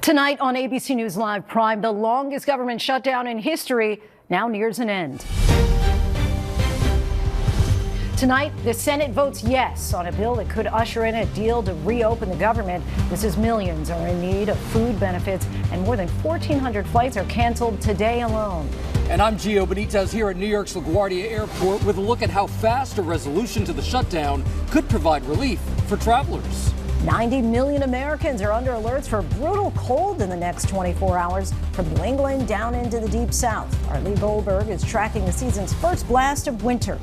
Tonight on ABC News Live Prime, the longest government shutdown in history now nears an end. Tonight, the Senate votes yes on a bill that could usher in a deal to reopen the government. This is millions are in need of food benefits, and more than 1,400 flights are canceled today alone. And I'm Gio Benitez here at New York's LaGuardia Airport with a look at how fast a resolution to the shutdown could provide relief for travelers. 90 million Americans are under alerts for brutal cold in the next 24 hours from New England down into the deep south. Our Lee Goldberg is tracking the season's first blast of winter.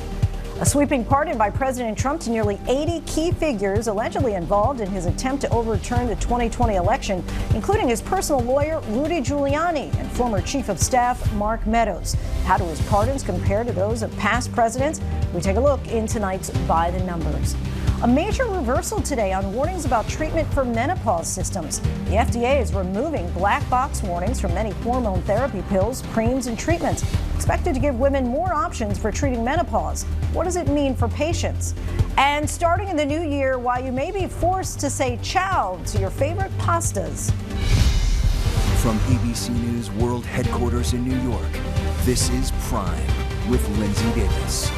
A sweeping pardon by President Trump to nearly 80 key figures allegedly involved in his attempt to overturn the 2020 election, including his personal lawyer, Rudy Giuliani, and former chief of staff, Mark Meadows. How do his pardons compare to those of past presidents? We take a look in tonight's By the Numbers. A major reversal today on warnings about treatment for menopause systems. The FDA is removing black box warnings from many hormone therapy pills, creams, and treatments, expected to give women more options for treating menopause. What does it mean for patients? And starting in the new year, why you may be forced to say ciao to your favorite pastas. From ABC News World Headquarters in New York, this is Prime with Linsey Davis.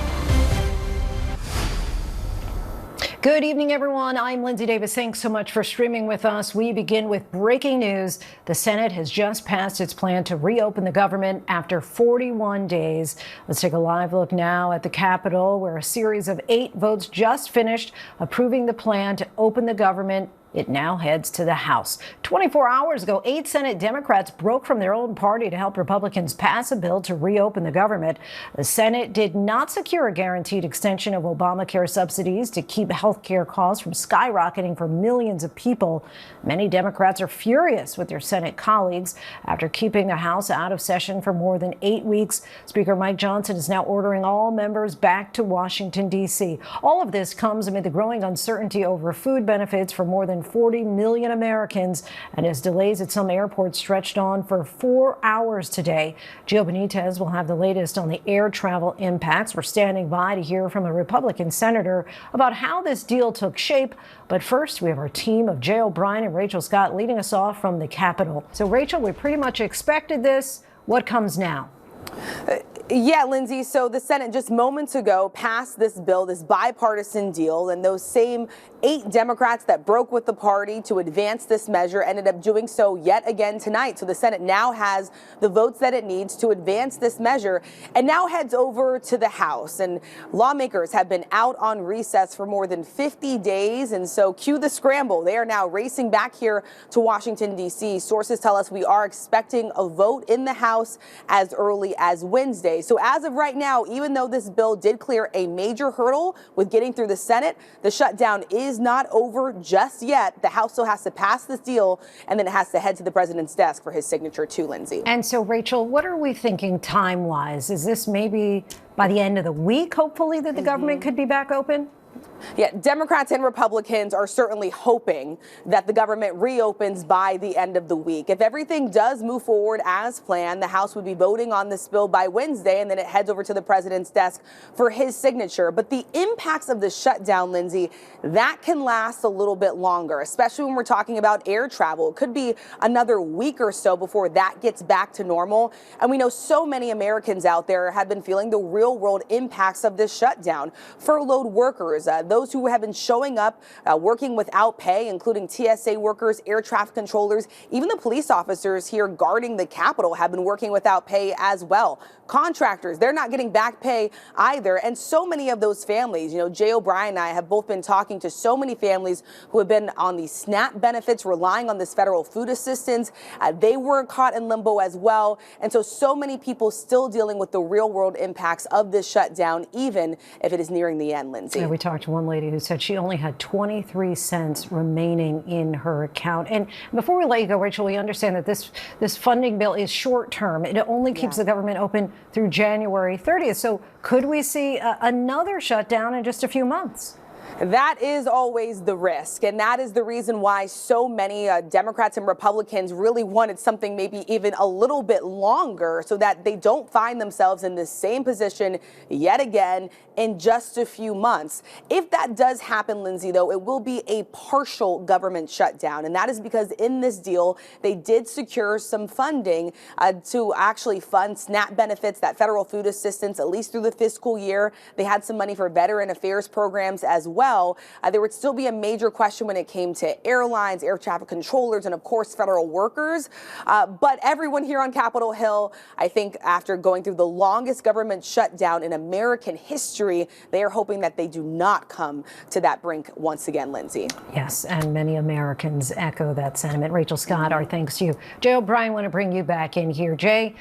Good evening, everyone. I'm Linsey Davis. Thanks so much for streaming with us. We begin with breaking news. The Senate has just passed its plan to reopen the government after 41 days. Let's take a live look now at the Capitol, where a series of 8 votes just finished approving the plan to open the government. It now heads to the House. 24 hours ago, 8 Senate Democrats broke from their own party to help Republicans pass a bill to reopen the government. The Senate did not secure a guaranteed extension of Obamacare subsidies to keep health care costs from skyrocketing for millions of people. Many Democrats are furious with their Senate colleagues after keeping the House out of session for more than 8 weeks. Speaker Mike Johnson is now ordering all members back to Washington, D.C. All of this comes amid the growing uncertainty over food benefits for more than 40 million Americans, and as delays at some airports stretched on for 4 hours today. Gio Benitez will have the latest on the air travel impacts. We're standing by to hear from a Republican senator about how this deal took shape. But first, we have our team of Jay O'Brien and Rachel Scott leading us off from the Capitol. So, Rachel, we pretty much expected this. What comes now? Yeah, Lindsay. So the Senate just moments ago passed this bill, this bipartisan deal, and those same 8 Democrats that broke with the party to advance this measure ended up doing so yet again tonight. So the Senate now has the votes that it needs to advance this measure and now heads over to the House. And lawmakers have been out on recess for more than 50 days. And so cue the scramble. They are now racing back here to Washington, D.C. Sources tell us we are expecting a vote in the House as early as Wednesday. So as of right now, even though this bill did clear a major hurdle with getting through the Senate, the shutdown is not over just yet. The House still has to pass this deal, and then it has to head to the president's desk for his signature too, Lindsay. And so, Rachel, what are we thinking time-wise? Is this maybe by the end of the week, hopefully, that the government could be back open? Yeah, Democrats and Republicans are certainly hoping that the government reopens by the end of the week. If everything does move forward as planned, the House would be voting on this bill by Wednesday, and then it heads over to the president's desk for his signature. But the impacts of the shutdown, Lindsay, that can last a little bit longer, especially when we're talking about air travel. It could be another week or so before that gets back to normal. And we know so many Americans out there have been feeling the real world impacts of this shutdown. Furloughed workers, those who have been showing up, working without pay, including TSA workers, air traffic controllers, even the police officers here guarding the Capitol have been working without pay as well. Contractors, they're not getting back pay either. And so many of those families, Jay O'Brien and I have both been talking to so many families who have been on the SNAP benefits, relying on this federal food assistance. They were caught in limbo as well. And so many people still dealing with the real world impacts of this shutdown, even if it is nearing the end, Lindsay. Yeah, we talked to one lady who said she only had 23 cents remaining in her account. And before we let you go, Rachel, we understand that this funding bill is short term. It only keeps the government open through January 30th. So could we see another shutdown in just a few months? That is always the risk, and that is the reason why so many Democrats and Republicans really wanted something maybe even a little bit longer so that they don't find themselves in the same position yet again in just a few months. If that does happen, Lindsay, though, it will be a partial government shutdown, and that is because in this deal, they did secure some funding to actually fund SNAP benefits, that federal food assistance, at least through the fiscal year. They had some money for veteran affairs programs as well. There would still be a major question when it came to airlines, air traffic controllers, and of course, federal workers. But everyone here on Capitol Hill, I think after going through the longest government shutdown in American history, they are hoping that they do not come to that brink once again, Lindsay. Yes, and many Americans echo that sentiment. Rachel Scott, our thanks to you. Jay O'Brien, want to bring you back in here. Jay,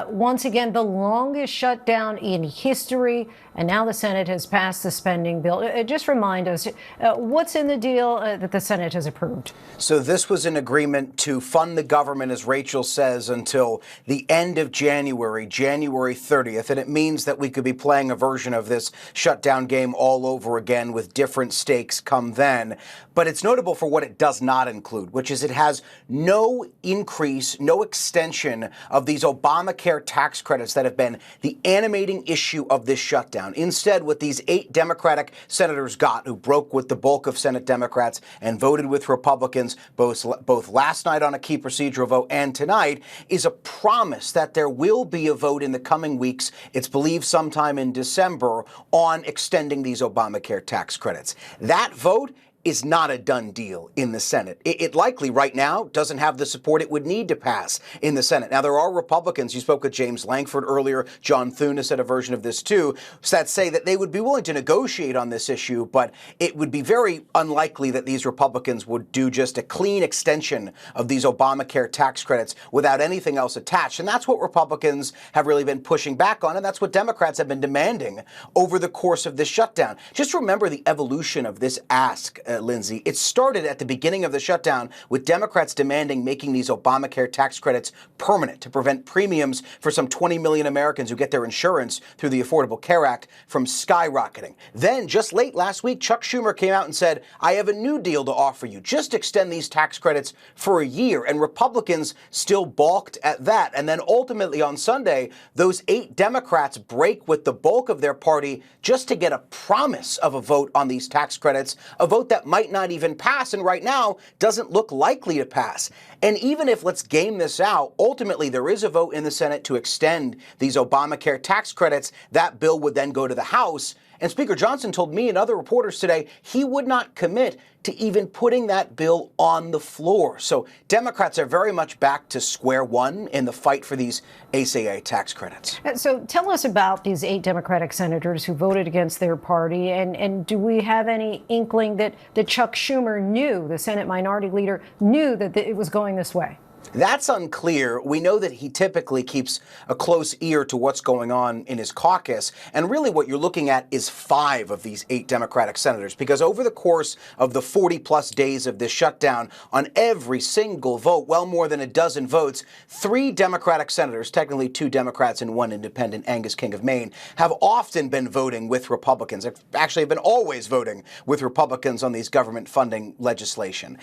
once again, the longest shutdown in history, and now the Senate has passed the spending bill. Just remind us, what's in the deal that the Senate has approved? So this was an agreement to fund the government, as Rachel says, until the end of January, January 30th. And it means that we could be playing a version of this shutdown game all over again with different stakes come then. But it's notable for what it does not include, which is it has no increase, no extension of these Obamacare tax credits that have been the animating issue of this shutdown. Instead, what these 8 Democratic senators got, who broke with the bulk of Senate Democrats and voted with Republicans both last night on a key procedural vote and tonight, is a promise that there will be a vote in the coming weeks, it's believed sometime in December, on extending these Obamacare tax credits. That vote is not a done deal in the Senate. It likely right now doesn't have the support it would need to pass in the Senate. Now, there are Republicans, you spoke with James Lankford earlier, John Thune has said a version of this too, that say that they would be willing to negotiate on this issue, but it would be very unlikely that these Republicans would do just a clean extension of these Obamacare tax credits without anything else attached. And that's what Republicans have really been pushing back on, and that's what Democrats have been demanding over the course of this shutdown. Just remember the evolution of this ask, Lindsay. It started at the beginning of the shutdown with Democrats demanding making these Obamacare tax credits permanent to prevent premiums for some 20 million Americans who get their insurance through the Affordable Care Act from skyrocketing. Then, just late last week, Chuck Schumer came out and said, I have a new deal to offer you. Just extend these tax credits for a year. And Republicans still balked at that. And then ultimately on Sunday, those 8 Democrats break with the bulk of their party just to get a promise of a vote on these tax credits, a vote that might not even pass, and right now doesn't look likely to pass. And even if, let's game this out, ultimately there is a vote in the Senate to extend these Obamacare tax credits, that bill would then go to the House. And Speaker Johnson told me and other reporters today he would not commit to even putting that bill on the floor. So Democrats are very much back to square one in the fight for these ACA tax credits. So tell us about these 8 Democratic senators who voted against their party. And do we have any inkling that Chuck Schumer knew, the Senate Minority Leader, knew that it was going this way? That's unclear. We know that he typically keeps a close ear to what's going on in his caucus. And really what you're looking at is 5 of these 8 Democratic senators, because over the course of the 40-plus days of this shutdown, on every single vote, well more than a dozen votes, 3 Democratic senators, technically 2 Democrats and 1 independent, Angus King of Maine, have often been voting with Republicans. Actually have been always voting with Republicans on these government funding legislation.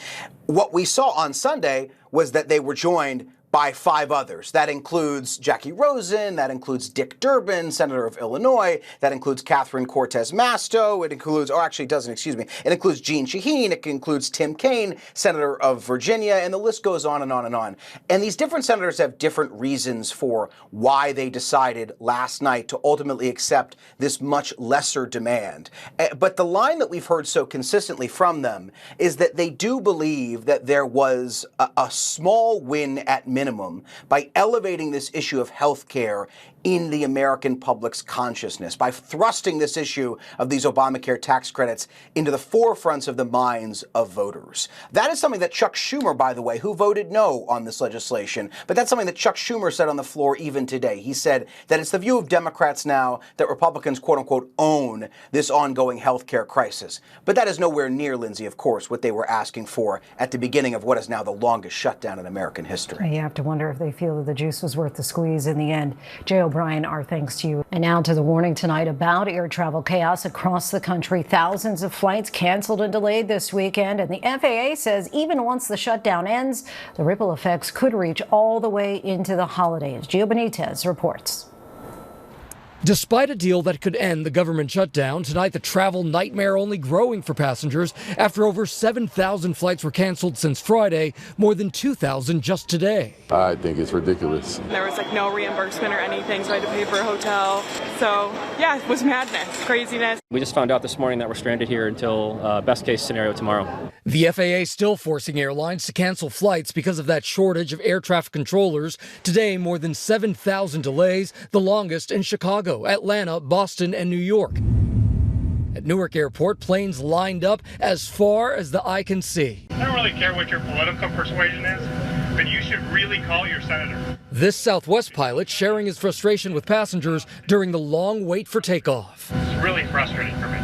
What we saw on Sunday was that they were joined by 5 others. That includes Jackie Rosen, that includes Dick Durbin, Senator of Illinois, that includes Catherine Cortez Masto, it includes Jeanne Shaheen, it includes Tim Kaine, Senator of Virginia, and the list goes on and on and on. And these different senators have different reasons for why they decided last night to ultimately accept this much lesser demand. But the line that we've heard so consistently from them is that they do believe that there was a small win at minimum by elevating this issue of health care in the American public's consciousness, by thrusting this issue of these Obamacare tax credits into the forefronts of the minds of voters. That is something that Chuck Schumer, by the way, who voted no on this legislation, but that's something that Chuck Schumer said on the floor even today. He said that it's the view of Democrats now that Republicans, quote unquote, own this ongoing health care crisis. But that is nowhere near, Lindsay, of course, what they were asking for at the beginning of what is now the longest shutdown in American history. Yeah, to wonder if they feel that the juice was worth the squeeze in the end. Jay O'Brien, our thanks to you. And now to the warning tonight about air travel chaos across the country. Thousands of flights canceled and delayed this weekend, and the FAA says even once the shutdown ends, the ripple effects could reach all the way into the holidays. Gio Benitez reports. Despite a deal that could end the government shutdown, tonight the travel nightmare only growing for passengers after over 7,000 flights were canceled since Friday, more than 2,000 just today. I think it's ridiculous. There was no reimbursement or anything, so I had to pay for a hotel. So yeah, it was madness, craziness. We just found out this morning that we're stranded here until best case scenario tomorrow. The FAA still forcing airlines to cancel flights because of that shortage of air traffic controllers. Today, more than 7,000 delays, the longest in Chicago, Atlanta, Boston, and New York. At Newark Airport, planes lined up as far as the eye can see. I don't really care what your political persuasion is, but you should really call your senator. This Southwest pilot sharing his frustration with passengers during the long wait for takeoff. It's really frustrating for me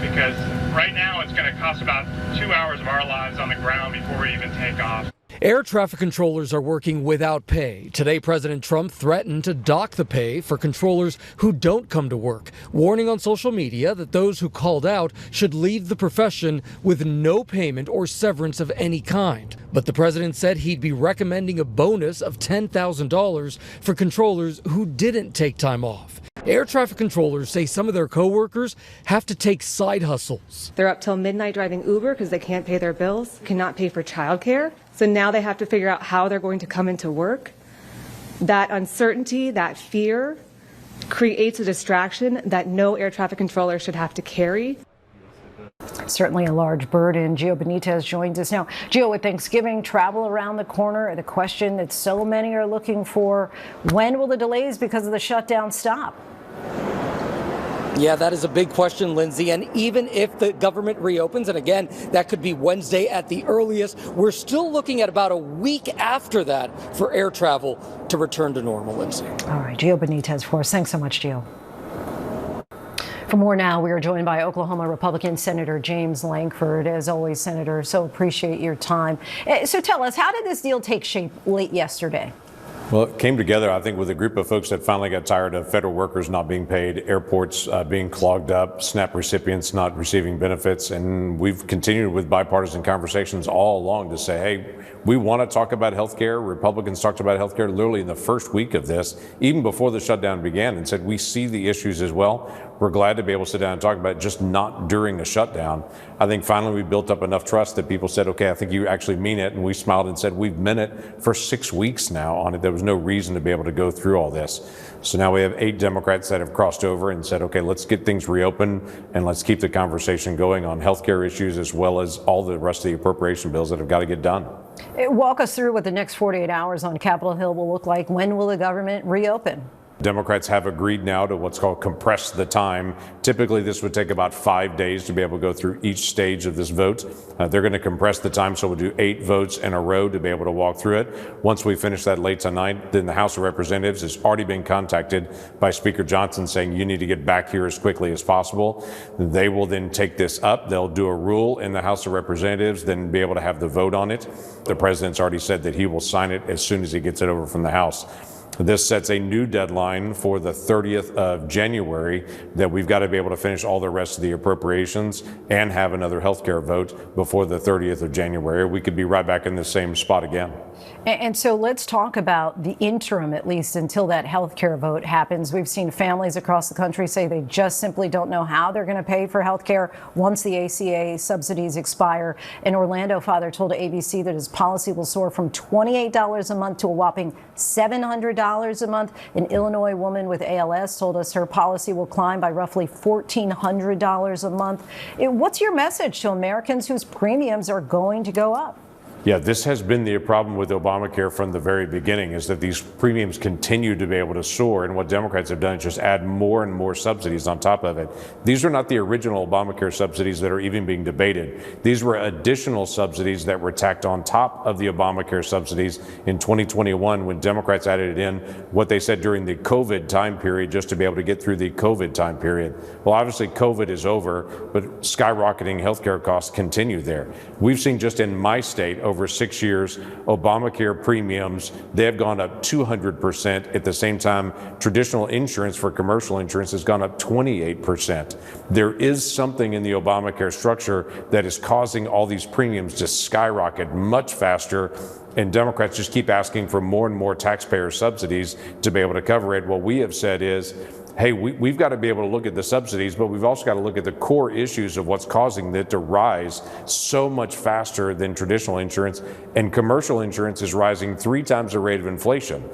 because right now it's going to cost about 2 hours of our lives on the ground before we even take off. Air traffic controllers are working without pay. Today, President Trump threatened to dock the pay for controllers who don't come to work, warning on social media that those who called out should leave the profession with no payment or severance of any kind. But the president said he'd be recommending a bonus of $10,000 for controllers who didn't take time off. Air traffic controllers say some of their coworkers have to take side hustles. They're up till midnight driving Uber because they can't pay their bills, cannot pay for childcare. So now they have to figure out how they're going to come into work. That uncertainty, that fear creates a distraction that no air traffic controller should have to carry. Certainly a large burden. Gio Benitez joins us now. Gio, with Thanksgiving travel around the corner, the question that so many are looking for, when will the delays because of the shutdown stop? Yeah, that is a big question, Lindsay. And even if the government reopens, and again, that could be Wednesday at the earliest, we're still looking at about a week after that for air travel to return to normal, Lindsay. All right, Gio Benitez for us. Thanks so much, Gio. For more now, we are joined by Oklahoma Republican Senator James Lankford. As always, Senator, so appreciate your time. So tell us, how did this deal take shape late yesterday? Well, it came together, I think, with a group of folks that finally got tired of federal workers not being paid, airports being clogged up, SNAP recipients not receiving benefits. And we've continued with bipartisan conversations all along to say, hey, we want to talk about health care. Republicans talked about health care literally in the first week of this, even before the shutdown began, and said we see the issues as well. We're glad to be able to sit down and talk about it, just not during a shutdown. I think finally we built up enough trust that people said, okay, I think you actually mean it. And we smiled and said, we've meant it for 6 weeks now on it. There was no reason to be able to go through all this. So now we have 8 Democrats that have crossed over and said, okay, let's get things reopened and let's keep the conversation going on healthcare issues as well as all the rest of the appropriation bills that have got to get done. Walk us through what the next 48 hours on Capitol Hill will look like. When will the government reopen? Democrats have agreed now to what's called compress the time. Typically, this would take about 5 days to be able to go through each stage of this vote. They're going to compress the time, so we'll do 8 votes in a row to be able to walk through it. Once we finish that late tonight, then the House of Representatives has already been contacted by Speaker Johnson saying you need to get back here as quickly as possible. They will then take this up. They'll do a rule in the House of Representatives, then be able to have the vote on it. The president's already said that he will sign it as soon as he gets it over from the House. This sets a new deadline for the 30th of January that we've got to be able to finish all the rest of the appropriations and have another health care vote before the 30th of January. We could be right back in the same spot again. And so let's talk about the interim, at least until that health care vote happens. We've seen families across the country say they just simply don't know how they're going to pay for health care once the ACA subsidies expire. An Orlando father told ABC that his policy will soar from $28 a month to a whopping $700 a month. An Illinois woman with ALS told us her policy will climb by roughly $1,400 a month. What's your message to Americans whose premiums are going to go up? Yeah, this has been the problem with Obamacare from the very beginning, is that these premiums continue to be able to soar. And what Democrats have done is just add more and more subsidies on top of it. These are not the original Obamacare subsidies that are even being debated. These were additional subsidies that were tacked on top of the Obamacare subsidies in 2021 when Democrats added in what they said during the COVID time period just to be able to get through the COVID time period. Well, obviously COVID is over, but skyrocketing healthcare costs continue there. We've seen just in my state over over 6 years. Obamacare premiums, they have gone up 200%. At the same time, traditional insurance for commercial insurance has gone up 28%. There is something in the Obamacare structure that is causing all these premiums to skyrocket much faster. And Democrats just keep asking for more and more taxpayer subsidies to be able to cover it. What we have said is, hey, we've got to be able to look at the subsidies, but we've also got to look at the core issues of what's causing it to rise so much faster than traditional insurance. And commercial insurance is rising 3 times the rate of inflation.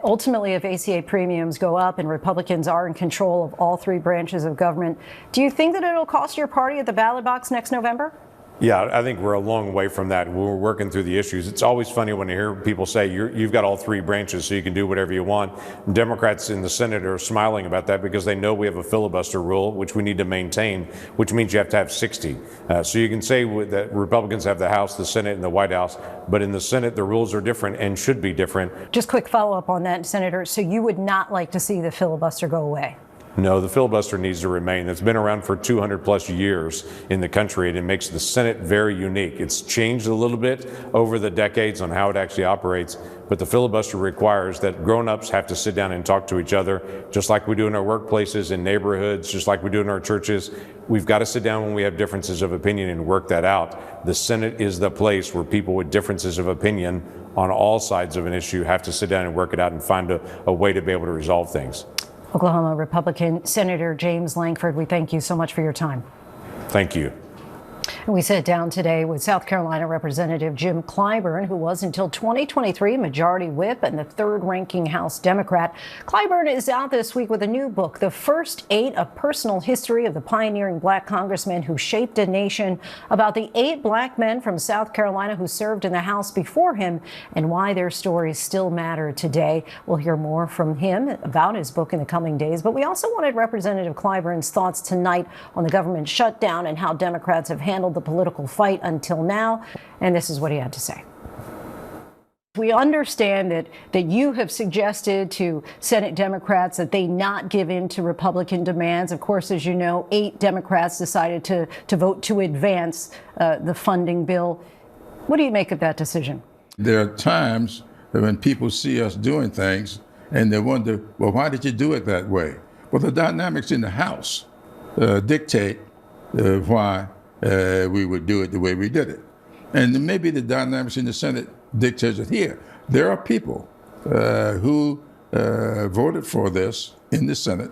Ultimately, if ACA premiums go up and Republicans are in control of all 3 branches of government, do you think that it'll cost your party at the ballot box next November? Yeah, I think we're a long way from that. We're working through the issues. It's always funny when you hear people say you've got all 3 branches so you can do whatever you want. Democrats in the Senate are smiling about that because they know we have a filibuster rule, which we need to maintain, which means you have to have 60. So you can say that Republicans have the House, the Senate, and the White House, but in the Senate, the rules are different and should be different. Just quick follow-up on that, Senator. So you would not like to see the filibuster go away? No, the filibuster needs to remain. It's been around for 200 plus years in the country, and it makes the Senate very unique. It's changed a little bit over the decades on how it actually operates, but the filibuster requires that grown-ups have to sit down and talk to each other, just like we do in our workplaces, in neighborhoods, just like we do in our churches. We've got to sit down when we have differences of opinion and work that out. The Senate is the place where people with differences of opinion on all sides of an issue have to sit down and work it out and find a way to be able to resolve things. Oklahoma Republican Senator James Lankford, we thank you so much for your time. Thank you. And we sat down today with South Carolina Representative Jim Clyburn, who was until 2023 Majority Whip and the 3rd-ranking House Democrat. Clyburn is out this week with a new book, The First 8, A Personal History of the Pioneering Black Congressman Who Shaped a Nation, about the 8 black men from South Carolina who served in the House before him and why their stories still matter today. We'll hear more from him about his book in the coming days, but we also wanted Representative Clyburn's thoughts tonight on the government shutdown and how Democrats have handled the political fight until now, and this is what he had to say. We understand that you have suggested to Senate Democrats that they not give in to Republican demands. Of course, as you know, 8 Democrats decided to vote to advance the funding bill. What do you make of that decision? There are times when people see us doing things and they wonder, well, why did you do it that way? Well, the dynamics in the House dictate why we would do it the way we did it. And maybe the dynamics in the Senate dictates it here. There are people who voted for this in the Senate,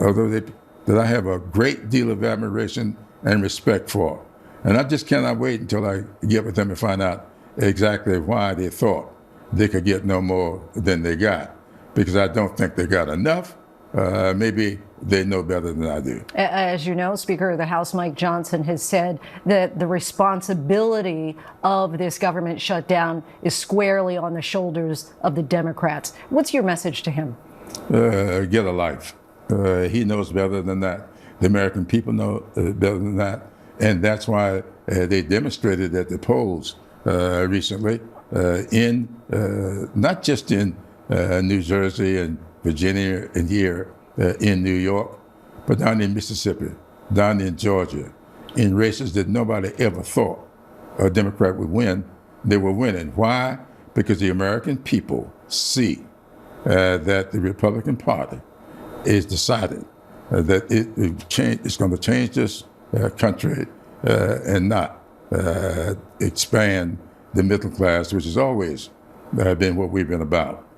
although that I have a great deal of admiration and respect for. And I just cannot wait until I get with them and find out exactly why they thought they could get no more than they got. Because I don't think they got enough. Maybe they know better than I do. As you know, Speaker of the House Mike Johnson has said that the responsibility of this government shutdown is squarely on the shoulders of the Democrats. What's your message to him? Get a life. He knows better than that. The American people know better than that. And that's why they demonstrated at the polls recently not just in New Jersey and Virginia and here in New York, but down in Mississippi, down in Georgia, in races that nobody ever thought a Democrat would win. They were winning. Why? Because the American people see that the Republican Party is decided that it's going to change this country and not expand the middle class, which has always been what we've been about.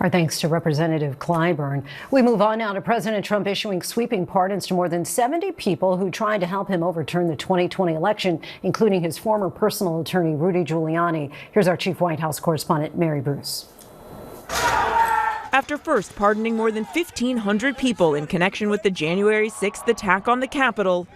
Our thanks to Representative Clyburn. We move on now to President Trump issuing sweeping pardons to more than 70 people who tried to help him overturn the 2020 election, including his former personal attorney, Rudy Giuliani. Here's our chief White House correspondent, Mary Bruce. After first pardoning more than 1,500 people in connection with the January 6th attack on the Capitol,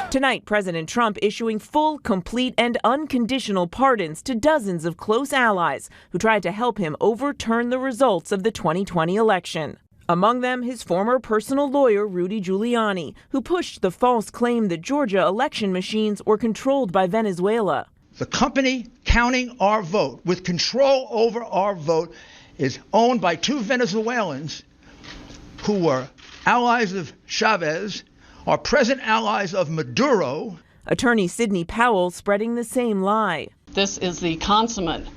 tonight, President Trump issuing full, complete, and unconditional pardons to dozens of close allies who tried to help him overturn the results of the 2020 election. Among them, his former personal lawyer, Rudy Giuliani, who pushed the false claim that Georgia election machines were controlled by Venezuela. The company counting our vote, with control over our vote, is owned by 2 Venezuelans who were allies of Chavez, are present allies of Maduro. Attorney Sidney Powell spreading the same lie. This is the consummate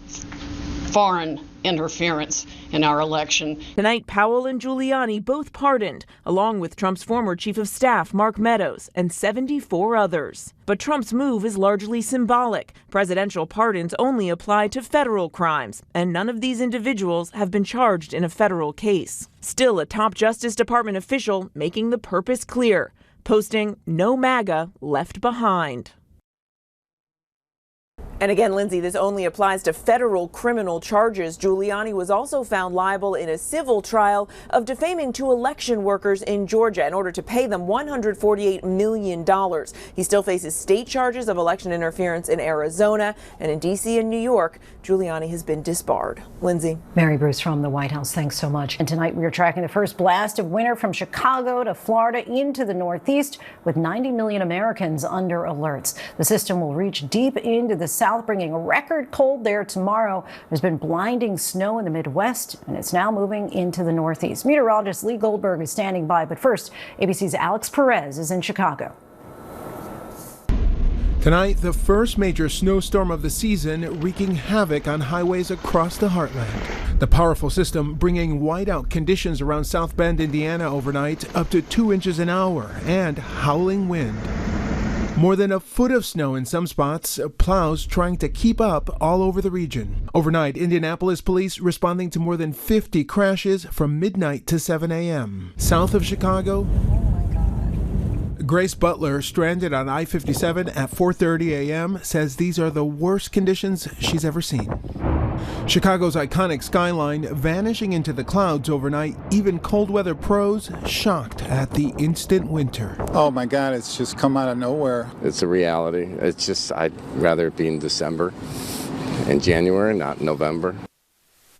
foreign interference in our election. Tonight, Powell and Giuliani both pardoned, along with Trump's former chief of staff, Mark Meadows, and 74 others. But Trump's move is largely symbolic. Presidential pardons only apply to federal crimes, and none of these individuals have been charged in a federal case. Still, a top Justice Department official making the purpose clear, posting "No MAGA left behind." And again, Linsey, this only applies to federal criminal charges. Giuliani was also found liable in a civil trial of defaming two election workers in Georgia in order to pay them $148 million. He still faces state charges of election interference in Arizona, and in D.C. and New York, Giuliani has been disbarred. Linsey. Mary Bruce from the White House, thanks so much. And tonight we are tracking the first blast of winter from Chicago to Florida into the Northeast, with 90 million Americans under alerts. The system will reach deep into the South, bringing a record cold there tomorrow. There's been blinding snow in the Midwest, and it's now moving into the Northeast. Meteorologist Lee Goldberg is standing by, but first, ABC's Alex Perez is in Chicago. Tonight, the first major snowstorm of the season, wreaking havoc on highways across the heartland. The powerful system bringing whiteout conditions around South Bend, Indiana overnight, up to 2 inches an hour, and howling wind. More than a foot of snow in some spots, plows trying to keep up all over the region. Overnight, Indianapolis police responding to more than 50 crashes from midnight to 7 a.m. South of Chicago, Grace Butler, stranded on I-57 at 4:30 a.m., says these are the worst conditions she's ever seen. Chicago's iconic skyline vanishing into the clouds overnight, even cold weather pros shocked at the instant winter. Oh my God, it's just come out of nowhere. It's a reality. It's just, I'd rather it be in December and January, not November.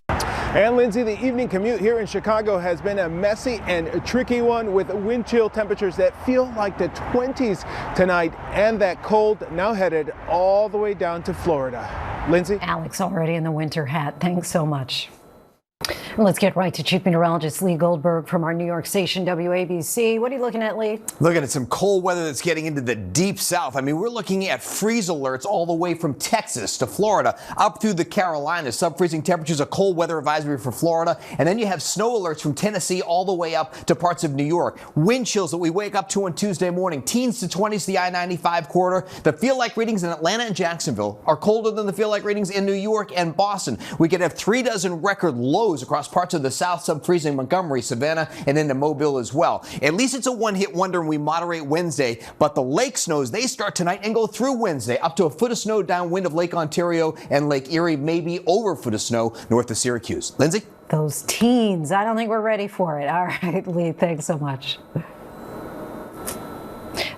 And Lindsay, the evening commute here in Chicago has been a messy and a tricky one, with wind chill temperatures that feel like the 20s tonight, and that cold now headed all the way down to Florida. Lindsay? Alex already in the winter hat. Thanks so much. And let's get right to Chief Meteorologist Lee Goldberg from our New York station, WABC. What are you looking at, Lee? Looking at some cold weather that's getting into the deep south. I mean, we're looking at freeze alerts all the way from Texas to Florida, up through the Carolinas. Sub-freezing temperatures, a cold weather advisory for Florida. And then you have snow alerts from Tennessee all the way up to parts of New York. Wind chills that we wake up to on Tuesday morning. Teens to 20s, the I-95 corridor. The feel-like readings in Atlanta and Jacksonville are colder than the feel-like readings in New York and Boston. We could have 36 record lows across parts of the south, sub-freezing Montgomery, Savannah, and into Mobile as well. At least it's a one-hit wonder, and we moderate Wednesday, but the lake snows, they start tonight and go through Wednesday. Up to a foot of snow downwind of Lake Ontario and Lake Erie, maybe over a foot of snow north of Syracuse. Lindsay? Those teens, I don't think we're ready for it. All right, Lee, thanks so much.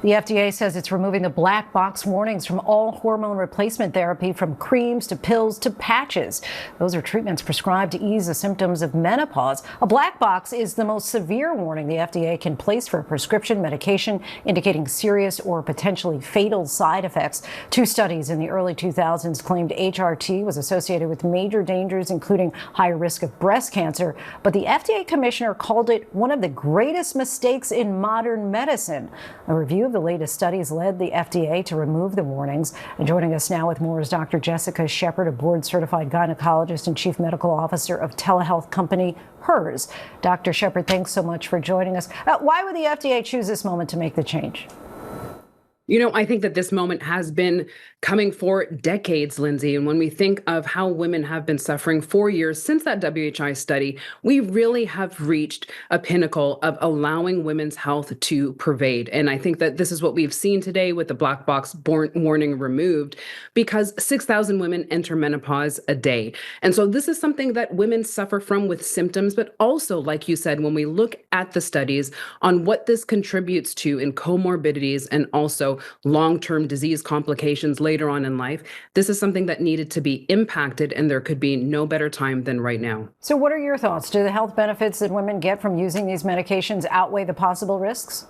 The FDA says it's removing the black box warnings from all hormone replacement therapy, from creams to pills to patches. Those are treatments prescribed to ease the symptoms of menopause. A black box is the most severe warning the FDA can place for a prescription medication indicating serious or potentially fatal side effects. Two studies in the early 2000s claimed HRT was associated with major dangers, including higher risk of breast cancer. But the FDA commissioner called it one of the greatest mistakes in modern medicine. A review of the latest studies led the FDA to remove the warnings. And joining us now with more is Dr. Jessica Shepard, a board-certified gynecologist and chief medical officer of telehealth company Hers. Dr. Shepard, thanks so much for joining us. Why would the FDA choose this moment to make the change? You know, I think that this moment has been coming for decades, Lindsay. And when we think of how women have been suffering for years since that WHI study, we really have reached a pinnacle of allowing women's health to pervade. And I think that this is what we've seen today with the black box warning removed, because 6,000 women enter menopause a day. And so this is something that women suffer from with symptoms, but also, like you said, when we look at the studies on what this contributes to in comorbidities and also long-term disease complications later on in life, this is something that needed to be impacted, and there could be no better time than right now. So what are your thoughts? Do the health benefits that women get from using these medications outweigh the possible risks?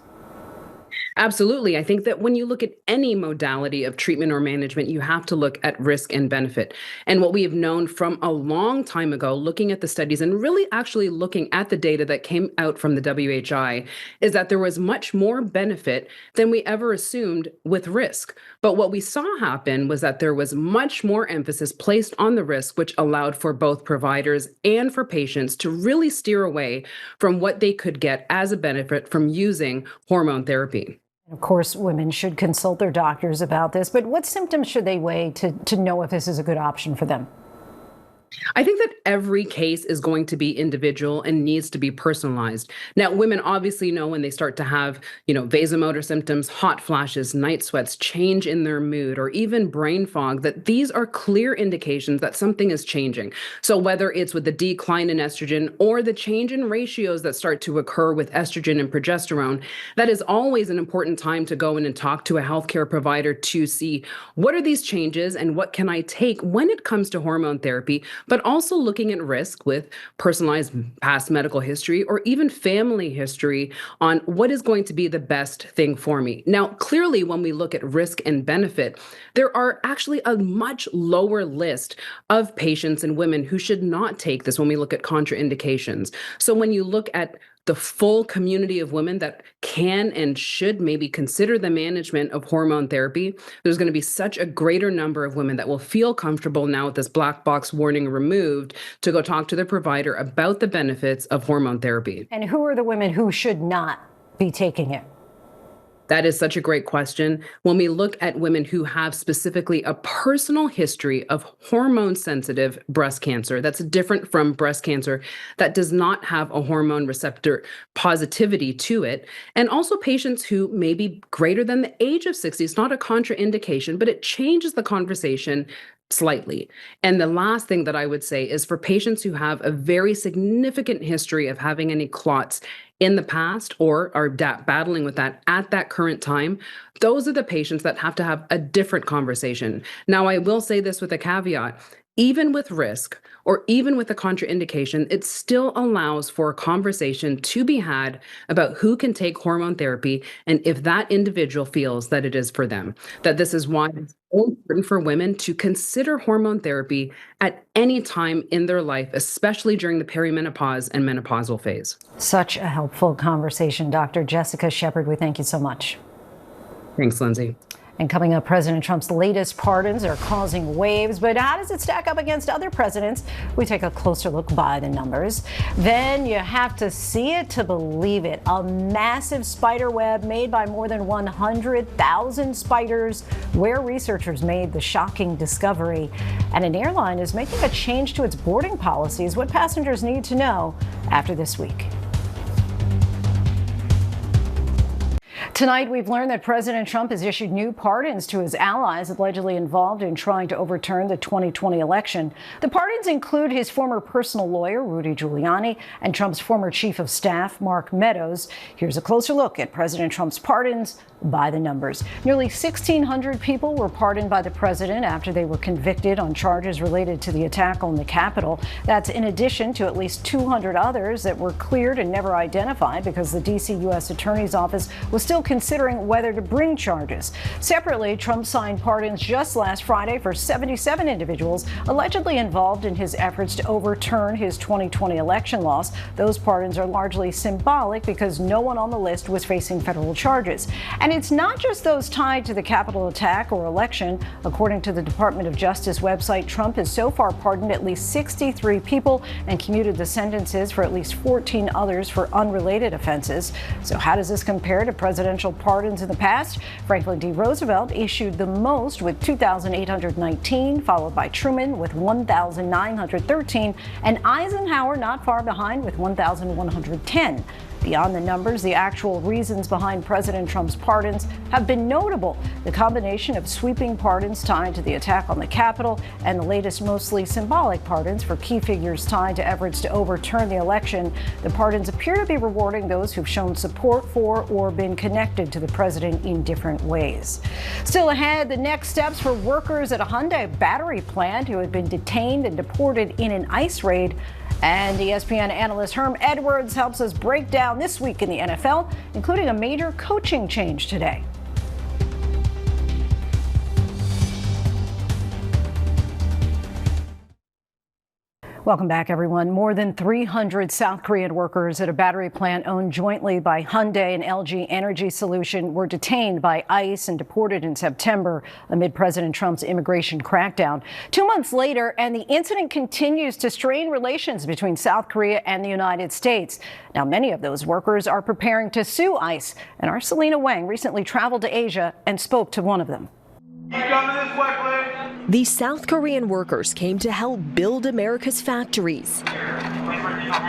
Absolutely. I think that when you look at any modality of treatment or management, you have to look at risk and benefit. And what we have known from a long time ago, looking at the studies and really actually looking at the data that came out from the WHI, is that there was much more benefit than we ever assumed with risk. But what we saw happen was that there was much more emphasis placed on the risk, which allowed for both providers and for patients to really steer away from what they could get as a benefit from using hormone therapy. Of course, women should consult their doctors about this, but what symptoms should they weigh to know if this is a good option for them? I think that every case is going to be individual and needs to be personalized. Now, women obviously know when they start to have, vasomotor symptoms, hot flashes, night sweats, change in their mood, or even brain fog, that these are clear indications that something is changing. So whether it's with the decline in estrogen or the change in ratios that start to occur with estrogen and progesterone, that is always an important time to go in and talk to a healthcare provider to see what are these changes and what can I take when it comes to hormone therapy, but also looking at risk with personalized past medical history or even family history on what is going to be the best thing for me. Now, clearly, when we look at risk and benefit, there are actually a much lower list of patients and women who should not take this when we look at contraindications. So when you look at the full community of women that can and should maybe consider the management of hormone therapy, there's going to be such a greater number of women that will feel comfortable now with this black box warning removed to go talk to their provider about the benefits of hormone therapy. And who are the women who should not be taking it? That is such a great question. When we look at women who have specifically a personal history of hormone-sensitive breast cancer, that's different from breast cancer that does not have a hormone receptor positivity to it, and also patients who may be greater than the age of 60. It's not a contraindication, but it changes the conversation slightly. And the last thing that I would say is for patients who have a very significant history of having any clots in the past or are battling with that at that current time, those are the patients that have to have a different conversation. Now, I will say this with a caveat. Even with risk or even with a contraindication, it still allows for a conversation to be had about who can take hormone therapy and if that individual feels that it is for them. That this is why it's so important for women to consider hormone therapy at any time in their life, especially during the perimenopause and menopausal phase. Such a helpful conversation, Dr. Jessica Shepard. We thank you so much. Thanks, Lindsay. And coming up, President Trump's latest pardons are causing waves, but how does it stack up against other presidents? We take a closer look by the numbers. Then you have to see it to believe it. A massive spider web made by more than 100,000 spiders, where researchers made the shocking discovery. And an airline is making a change to its boarding policies. What passengers need to know after this week. Tonight, we've learned that President Trump has issued new pardons to his allies allegedly involved in trying to overturn the 2020 election. The pardons include his former personal lawyer, Rudy Giuliani, and Trump's former chief of staff, Mark Meadows. Here's a closer look at President Trump's pardons by the numbers. Nearly 1,600 people were pardoned by the president after they were convicted on charges related to the attack on the Capitol. That's in addition to at least 200 others that were cleared and never identified because the D.C. U.S. Attorney's Office was still considering whether to bring charges. Separately, Trump signed pardons just last Friday for 77 individuals allegedly involved in his efforts to overturn his 2020 election loss. Those pardons are largely symbolic because no one on the list was facing federal charges. And it's not just those tied to the Capitol attack or election. According to the Department of Justice website, Trump has so far pardoned at least 63 people and commuted the sentences for at least 14 others for unrelated offenses. So how does this compare to presidential pardons in the past? Franklin D. Roosevelt issued the most with 2,819, followed by Truman with 1,913, and Eisenhower not far behind with 1,110. Beyond the numbers, the actual reasons behind President Trump's pardons have been notable. The combination of sweeping pardons tied to the attack on the Capitol and the latest mostly symbolic pardons for key figures tied to efforts to overturn the election. The pardons appear to be rewarding those who've shown support for or been connected to the president in different ways. Still ahead, the next steps for workers at a Hyundai battery plant who had been detained and deported in an ICE raid. And ESPN analyst Herm Edwards helps us break down around this week in the NFL, including a major coaching change today. Welcome back, everyone. More than 300 South Korean workers at a battery plant owned jointly by Hyundai and LG Energy Solution were detained by ICE and deported in September amid President Trump's immigration crackdown. 2 months later, and the incident continues to strain relations between South Korea and the United States. Now, many of those workers are preparing to sue ICE, and our Selena Wang recently traveled to Asia and spoke to one of them. These South Korean workers came to help build America's factories.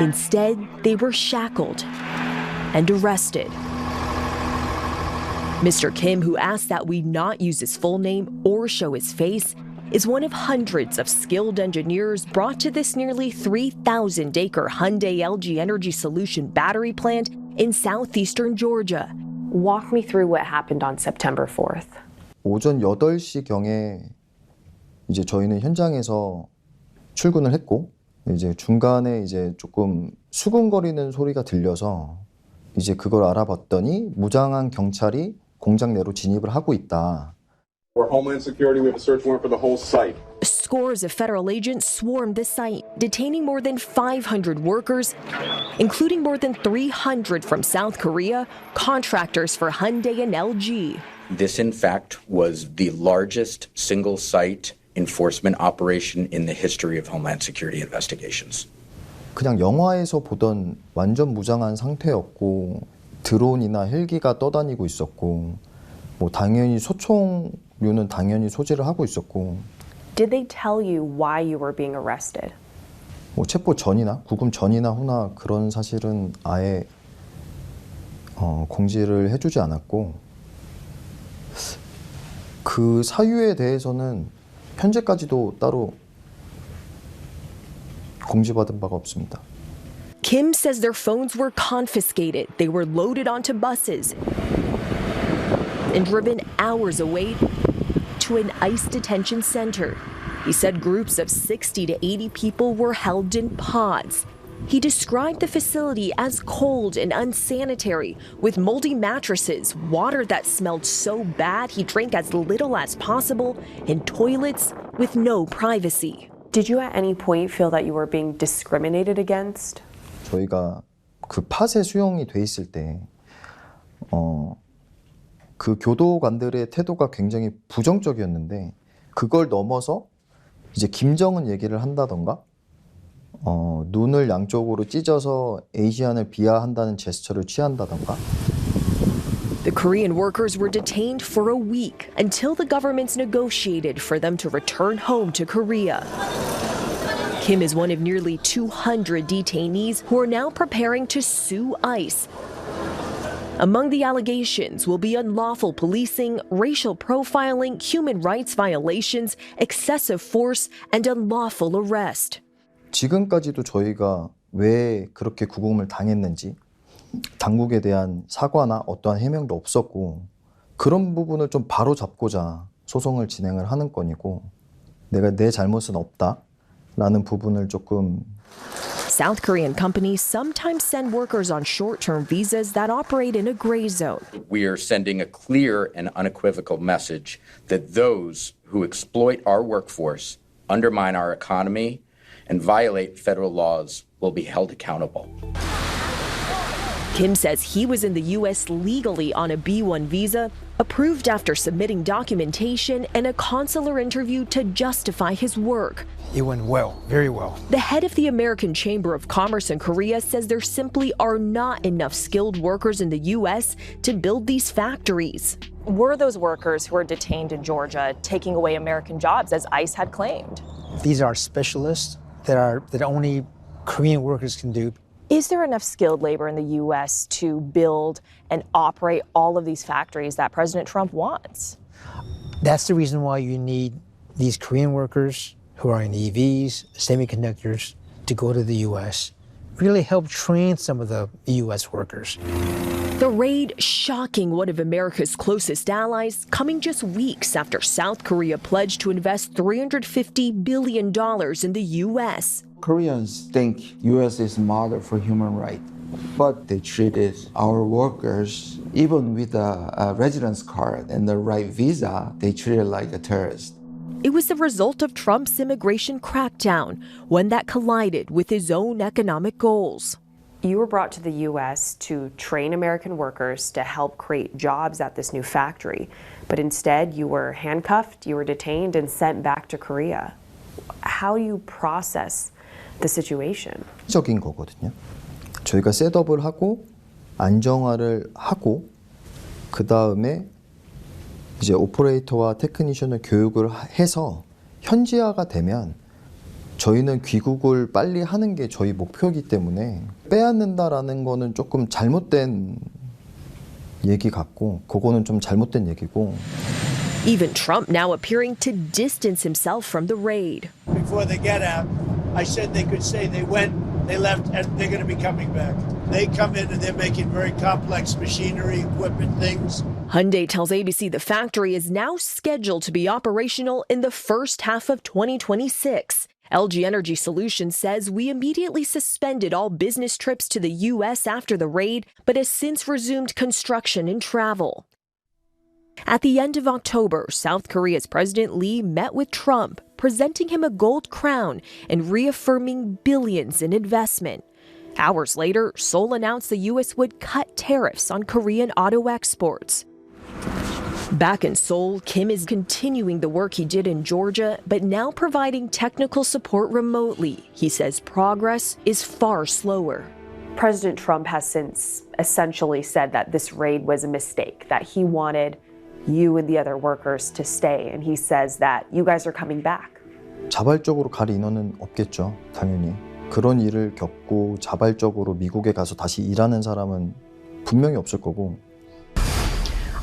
Instead, they were shackled and arrested. Mr. Kim, who asked that we not use his full name or show his face, is one of hundreds of skilled engineers brought to this nearly 3,000-acre Hyundai LG Energy Solution battery plant in southeastern Georgia. Walk me through what happened on September 4th. 오전 8시경에 이제 저희는 현장에서 출근을 했고 이제 중간에 이제 조금 수근거리는 소리가 들려서 이제 그걸 알아봤더니 무장한 경찰이 공장 내로 진입을 하고 있다. For Homeland Security, we have a search warrant for the whole site. Scores of federal agents swarmed the site, detaining more than 500 workers, including more than 300 from South Korea, contractors for Hyundai and LG. This, in fact, was the largest single-site enforcement operation in the history of Homeland Security investigations. 그냥 영화에서 보던 완전 무장한 상태였고 드론이나 헬기가 떠다니고 있었고 뭐 당연히 소총류는 당연히 소지를 하고 있었고. Did they tell you why you were being arrested? 뭐 체포 전이나 구금 전이나 후나 그런 사실은 아예 공지를 해주지 않았고 그 사유에 대해서는 현재까지도 따로 공지받은 바가 없습니다. Kim says their phones were confiscated. They were loaded onto buses and driven hours away to an ICE detention center. He said groups of 60 to 80 people were held in pods. He described the facility as cold and unsanitary, with moldy mattresses, water that smelled so bad he drank as little as possible, and toilets with no privacy. Did you at any point feel that you were being discriminated against? 저희가 그 팟에 수용이 돼 있을 때 그 교도관들의 태도가 굉장히 부정적이었는데 그걸 넘어서 이제 김정은 얘기를 한다던가 눈을 양쪽으로 찢어서 아시안을 비하한다는 제스처를 취한다던가. The Korean workers were detained for a week until the governments negotiated for them to return home to Korea. Kim is one of nearly 200 detainees who are now preparing to sue ICE. Among the allegations will be unlawful policing, racial profiling, human rights violations, excessive force, and unlawful arrest. 지금까지도 저희가 왜 그렇게 구금을 당했는지 당국에 대한 사과나 어떠한 해명도 없었고 그런 부분을 좀 바로 잡고자 소송을 진행을 하는 건이고 내가 내 잘못은 없다라는 부분을 조금. South Korean companies sometimes send workers on short-term visas that operate in a gray zone. We are sending a clear and unequivocal message that those who exploit our workforce, undermine our economy, and violate federal laws will be held accountable. Kim says he was in the U.S. legally on a B-1 visa, approved after submitting documentation and a consular interview to justify his work. It went well, very well. The head of the American Chamber of Commerce in Korea says there simply are not enough skilled workers in the U.S. to build these factories. Were those workers who were detained in Georgia taking away American jobs, as ICE had claimed? These are specialists that only Korean workers can do. Is there enough skilled labor in the U.S. to build and operate all of these factories that President Trump wants? That's the reason why you need these Korean workers who are in EVs, semiconductors, to go to the U.S. Really help train some of the U.S. workers. The raid shocking one of America's closest allies, coming just weeks after South Korea pledged to invest $350 billion in the U.S. Koreans think U.S. is model for human rights. but they treated our workers, even with a residence card and the right visa, they treated like a terrorist. It was the result of Trump's immigration crackdown, one that collided with his own economic goals. You were brought to the U.S. to train American workers to help create jobs at this new factory, but instead you were handcuffed, you were detained, and sent back to Korea. How do you process the situation? 적인 거거든요. 저희가 셋업을 하고 안정화를 하고 그 다음에 이제 오퍼레이터와 테크니션을 교육을 해서 현지화가 되면 저희는 귀국을 빨리 하는 게 저희 목표이기 때문에 빼앗는다라는 거는 조금 잘못된 얘기 같고 그거는 좀 잘못된 얘기고. Even Trump now appearing to distance himself from the raid. Before they get out, I said they could say they went, they left, and they're going to be coming back. They come in and they're making very complex machinery, equipment, things. Hyundai tells ABC the factory is now scheduled to be operational in the first half of 2026. LG Energy Solutions says we immediately suspended all business trips to the U.S. after the raid, but has since resumed construction and travel. At the end of October, South Korea's President Lee met with Trump, presenting him a gold crown and reaffirming billions in investment. Hours later, Seoul announced the U.S. would cut tariffs on Korean auto exports. Back in Seoul, Kim is continuing the work he did in Georgia, but now providing technical support remotely. He says progress is far slower. President Trump has since essentially said that this raid was a mistake, that he wanted you and the other workers to stay, and he says that you guys are coming back. 자발적으로 갈 인원은 없겠죠, 당연히. 그런 일을 겪고 자발적으로 미국에 가서 다시 일하는 사람은 분명히 없을 거고.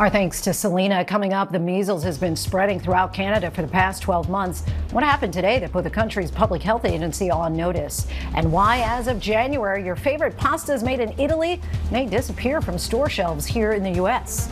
Our thanks to Selena. Coming up, the measles has been spreading throughout Canada for the past 12 months. What happened today that put the country's public health agency on notice? And why, as of January, your favorite pastas made in Italy may disappear from store shelves here in the U.S.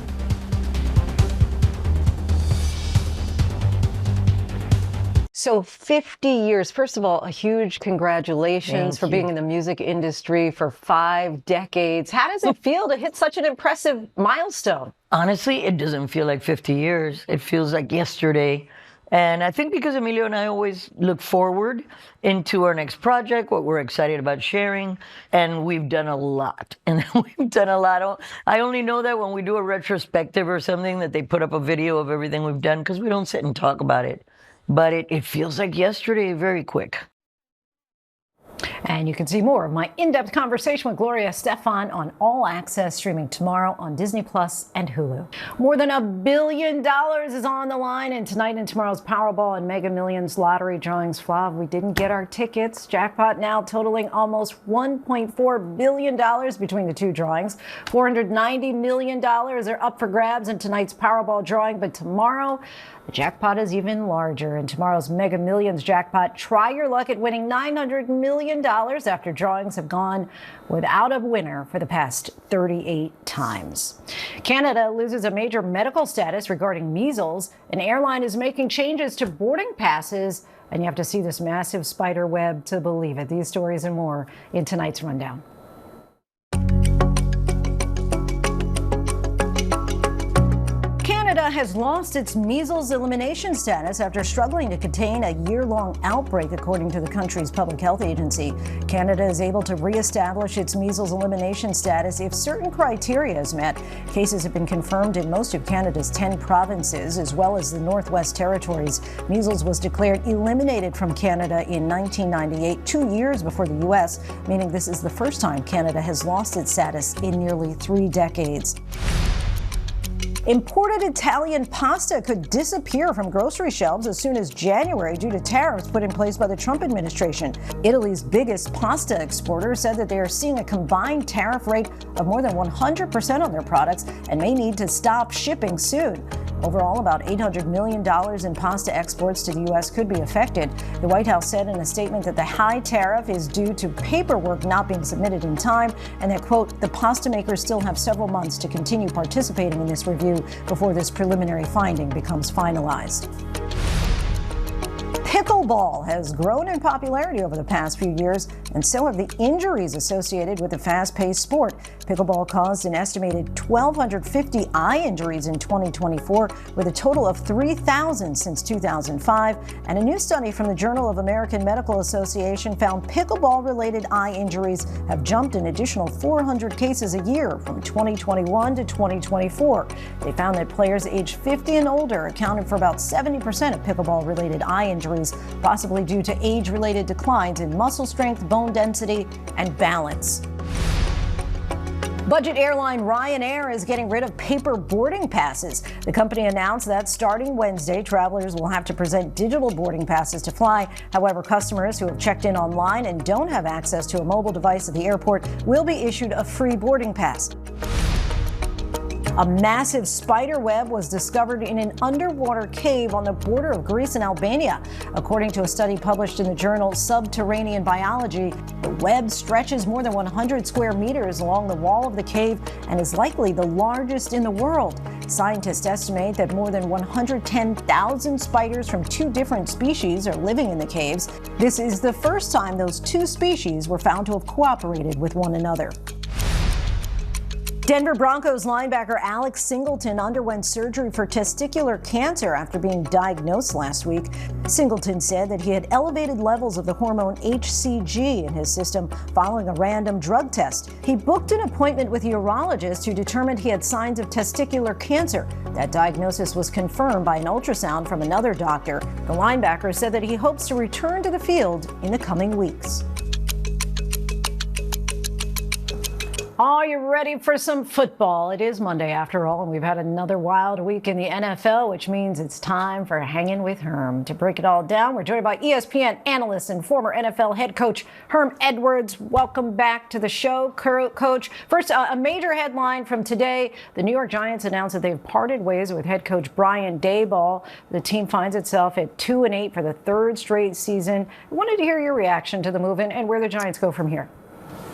So 50 years. First of all, a huge congratulations for being in the music industry for 5 decades. How does it feel to hit such an impressive milestone? Honestly, it doesn't feel like 50 years. It feels like yesterday. And I think because Emilio and I always look forward into our next project, what we're excited about sharing, and we've done a lot. And we've done a lot. I only know that when we do a retrospective or something that they put up a video of everything we've done because we don't sit and talk about it. But it feels like yesterday, very quick. And you can see more of my in-depth conversation with Gloria Stefan on All Access, streaming tomorrow on Disney Plus and Hulu. More than $1 billion is on the line in tonight and tomorrow's Powerball and Mega Millions lottery drawings. Flav, we didn't get our tickets. Jackpot now totaling almost $1.4 billion between the two drawings. $490 million are up for grabs in tonight's Powerball drawing, but tomorrow the jackpot is even larger. In tomorrow's Mega Millions jackpot, try your luck at winning $900 million after drawings have gone without a winner for the past 38 times. Canada loses a major medical status regarding measles. An airline is making changes to boarding passes, and you have to see this massive spider web to believe it. These stories and more in tonight's rundown. Canada has lost its measles elimination status after struggling to contain a year-long outbreak, according to the country's public health agency. Canada is able to reestablish its measles elimination status if certain criteria is met. Cases have been confirmed in most of Canada's 10 provinces, as well as the Northwest Territories. Measles was declared eliminated from Canada in 1998, 2 years before the U.S., meaning this is the first time Canada has lost its status in nearly 3 decades. Imported Italian pasta could disappear from grocery shelves as soon as January due to tariffs put in place by the Trump administration. Italy's biggest pasta exporter said that they are seeing a combined tariff rate of more than 100% on their products and may need to stop shipping soon. Overall, about $800 million in pasta exports to the U.S. could be affected. The White House said in a statement that the high tariff is due to paperwork not being submitted in time and that, quote, the pasta makers still have several months to continue participating in this review before this preliminary finding becomes finalized. Pickleball has grown in popularity over the past few years, and so have the injuries associated with the fast-paced sport. Pickleball caused an estimated 1,250 eye injuries in 2024, with a total of 3,000 since 2005. And a new study from the Journal of American Medical Association found pickleball-related eye injuries have jumped an additional 400 cases a year from 2021 to 2024. They found that players aged 50 and older accounted for about 70% of pickleball-related eye injuries, possibly due to age-related declines in muscle strength, bone density, and balance. Budget airline Ryanair is getting rid of paper boarding passes. The company announced that starting Wednesday, travelers will have to present digital boarding passes to fly. However, customers who have checked in online and don't have access to a mobile device at the airport will be issued a free boarding pass. A massive spider web was discovered in an underwater cave on the border of Greece and Albania. According to a study published in the journal Subterranean Biology, the web stretches more than 100 square meters along the wall of the cave and is likely the largest in the world. Scientists estimate that more than 110,000 spiders from 2 different species are living in the caves. This is the first time those 2 species were found to have cooperated with one another. Denver Broncos linebacker Alex Singleton underwent surgery for testicular cancer after being diagnosed last week. Singleton said that he had elevated levels of the hormone HCG in his system following a random drug test. He booked an appointment with a urologist who determined he had signs of testicular cancer. That diagnosis was confirmed by an ultrasound from another doctor. The linebacker said that he hopes to return to the field in the coming weeks. Are you ready for some football? It is Monday after all, and we've had another wild week in the NFL, which means it's time for Hanging with Herm. To break it all down, we're joined by ESPN analyst and former NFL head coach Herm Edwards. Welcome back to the show, Coach. First, a major headline from today. The New York Giants announced that they've parted ways with head coach Brian Daboll. The team finds itself at 2-8 for the 3rd straight season. I wanted to hear your reaction to the move and where the Giants go from here.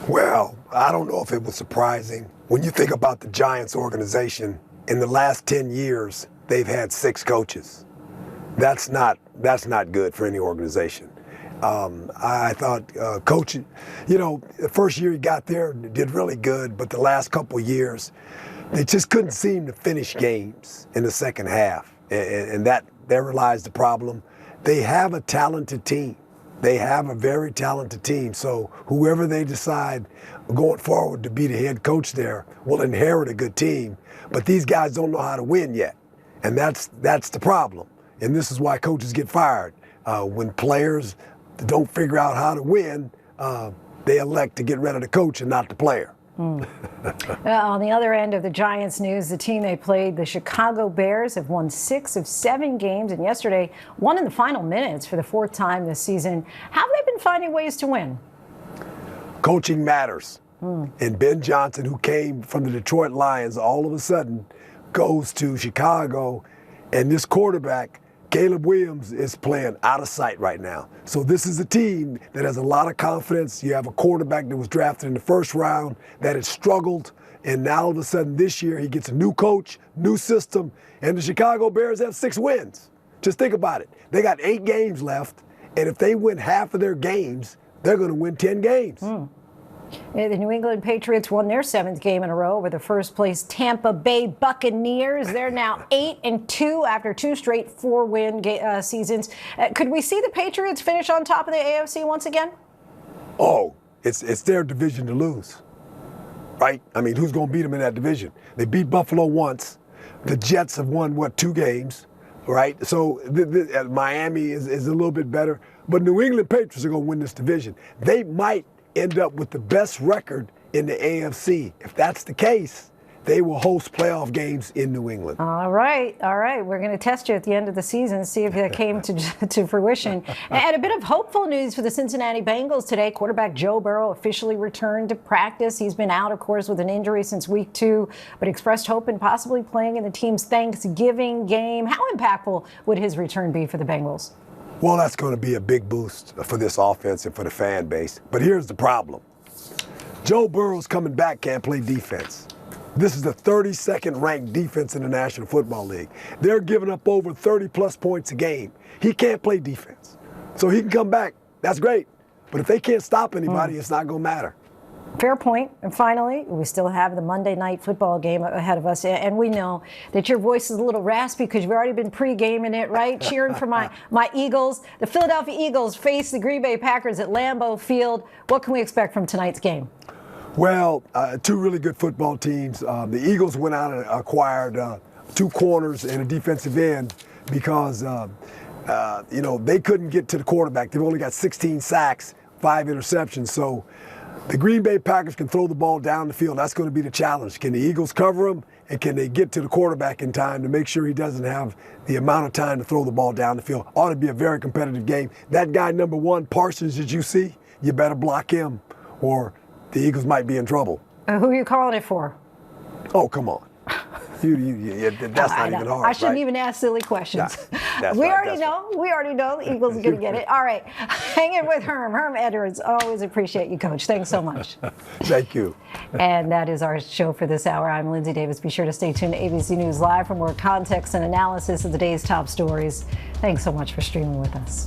Well, I don't know if it was surprising. When you think about the Giants organization, in the last 10 years, they've had 6 coaches. That's not good for any organization. I thought coach, the first year he got there, did really good, but the last couple of years, they just couldn't seem to finish games in the second half. And there lies the problem. They have a talented team. They have a very talented team, so whoever they decide going forward to be the head coach there will inherit a good team. But these guys don't know how to win yet, and that's the problem. And this is why coaches get fired. When players don't figure out how to win, they elect to get rid of the coach and not the player. On the other end of the Giants news, the team they played, the Chicago Bears, have won 6 of 7 games, and yesterday won in the final minutes for the 4th time this season. How have they been finding ways to win? Coaching matters. And Ben Johnson, who came from the Detroit Lions, all of a sudden goes to Chicago, and this quarterback, Caleb Williams, is playing out of sight right now. So this is a team that has a lot of confidence. You have a quarterback that was drafted in the 1st round that had struggled, and now all of a sudden this year he gets a new coach, new system, and the Chicago Bears have 6 wins. Just think about it. They got 8 games left, and if they win half of their games, they're going to win 10 games. The New England Patriots won their 7th game in a row over the first-place Tampa Bay Buccaneers. They're now 8-2 after 2 straight 4-win seasons. Could we see the Patriots finish on top of the AFC once again? Oh, it's their division to lose, right? I mean, who's going to beat them in that division? They beat Buffalo once. The Jets have won, 2 games, right? So Miami is a little bit better. But New England Patriots are going to win this division. They might end up with the best record in the AFC. If that's the case, they will host playoff games in New England. All right. We're going to test you at the end of the season, see if it came to fruition. And a bit of hopeful news for the Cincinnati Bengals today. Quarterback Joe Burrow officially returned to practice. He's been out, of course, with an injury since week 2, but expressed hope in possibly playing in the team's Thanksgiving game. How impactful would his return be for the Bengals? Well, that's going to be a big boost for this offense and for the fan base. But here's the problem. Joe Burrow's coming back, can't play defense. This is the 32nd ranked defense in the National Football League. They're giving up over 30-plus points a game. He can't play defense. So he can come back. That's great. But if they can't stop anybody, it's not going to matter. Fair point. And finally, we still have the Monday night football game ahead of us. And we know that your voice is a little raspy because you've already been pre-gaming it, right? Cheering for my Eagles. The Philadelphia Eagles face the Green Bay Packers at Lambeau Field. What can we expect from tonight's game? Well, two really good football teams. The Eagles went out and acquired 2 corners and a defensive end because, they couldn't get to the quarterback. They've only got 16 sacks, 5 interceptions. So the Green Bay Packers can throw the ball down the field. That's going to be the challenge. Can the Eagles cover him, and can they get to the quarterback in time to make sure he doesn't have the amount of time to throw the ball down the field? Ought to be a very competitive game. That guy, number 1, Parsons, did you see? You better block him, or the Eagles might be in trouble. Who are you calling it for? Oh, come on. That's not even hard. I shouldn't right? even ask silly questions. We already know the Eagles are going to get it. All right. Hang in with Herm Edwards. Always appreciate you, Coach. Thanks so much. Thank you. And that is our show for this hour. I'm Linsey Davis. Be sure to stay tuned to ABC News Live for more context and analysis of the day's top stories. Thanks so much for streaming with us.